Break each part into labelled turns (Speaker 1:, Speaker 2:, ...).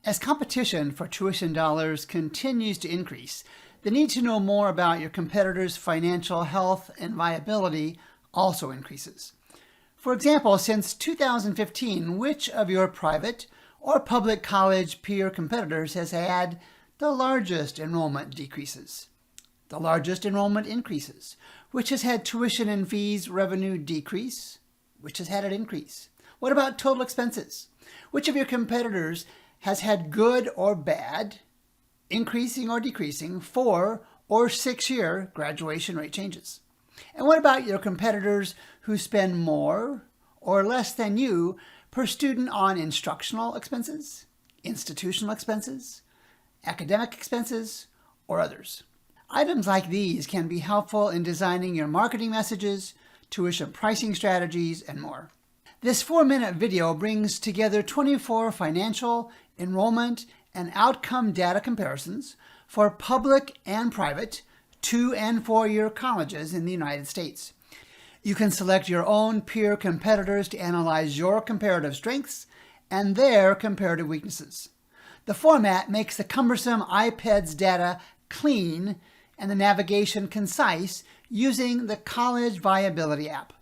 Speaker 1: As competition for tuition dollars continues to increase, the need to know more about your competitors' financial health and viability also increases. For example, since 2015, which of your private or public college peer competitors has had the largest enrollment decreases? The largest enrollment increases? Which has had tuition and fees revenue decrease? Which has had it increase? What about total expenses? Which of your competitors has had good or bad, increasing or decreasing, 4 or 6-year graduation rate changes? And what about your competitors who spend more or less than you per student on instructional expenses, institutional expenses, academic expenses, or others? Items like these can be helpful in designing your marketing messages, tuition pricing strategies, and more. This 4-minute video brings together 24 financial, enrollment, and outcome data comparisons for public and private 2- and 4-year colleges in the United States. You can select your own peer competitors to analyze your comparative strengths and their comparative weaknesses. The format makes the cumbersome IPEDS data clean and the navigation concise using the College Viability App.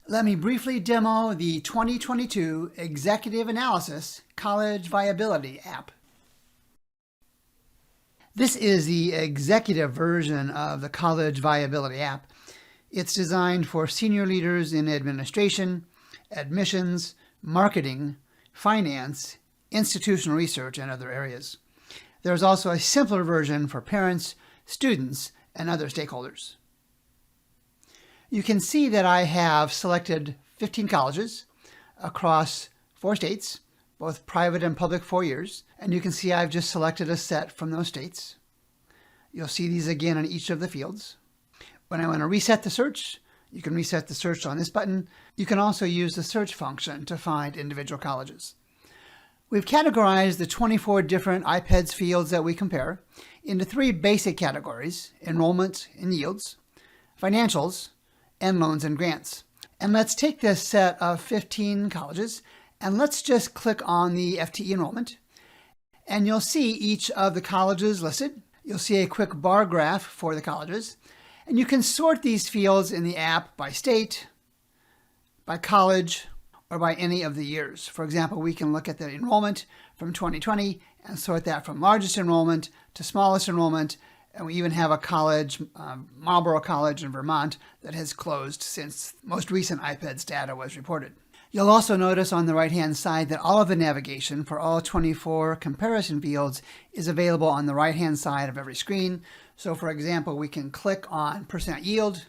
Speaker 1: Let me briefly demo the 2022 Executive Analysis College Viability App. This is the executive version of the College Viability App. It's designed for senior leaders in administration, admissions, marketing, finance, institutional research, and other areas. There's also a simpler version for parents, students, and other stakeholders. You can see that I have selected 15 colleges across 4 states, both private and public 4 years, and you can see I've just selected a set from those states. You'll see these again in each of the fields. When I want to reset the search, you can reset the search on this button. You can also use the search function to find individual colleges. We've categorized the 24 different IPEDS fields that we compare into 3 basic categories: enrollment and yields, financials, and loans and grants. And let's take this set of 15 colleges and let's just click on the FTE enrollment. And you'll see each of the colleges listed. You'll see a quick bar graph for the colleges. And you can sort these fields in the app by state, by college, or by any of the years. For example, we can look at the enrollment from 2020 and sort that from largest enrollment to smallest enrollment. And we even have a college, Marlborough College in Vermont, that has closed since most recent IPEDS data was reported. You'll also notice on the right-hand side that all of the navigation for all 24 comparison fields is available on the right-hand side of every screen. So for example, we can click on percent yield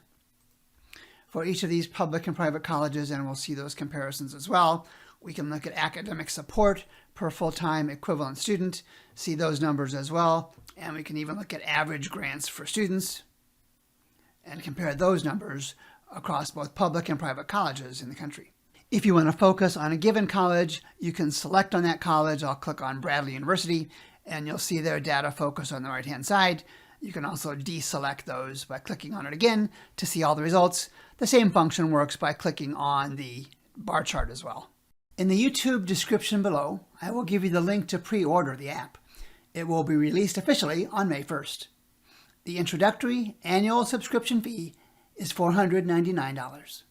Speaker 1: for each of these public and private colleges, and we'll see those comparisons as well. We can look at academic support per full-time equivalent student, see those numbers as well. And we can even look at average grants for students and compare those numbers across both public and private colleges in the country. If you want to focus on a given college, you can select on that college. I'll click on Bradley University, and you'll see their data focus on the right-hand side. You can also deselect those by clicking on it again to see all the results. The same function works by clicking on the bar chart as well. In the YouTube description below, I will give you the link to pre-order the app. It will be released officially on May 1st. The introductory annual subscription fee is $499.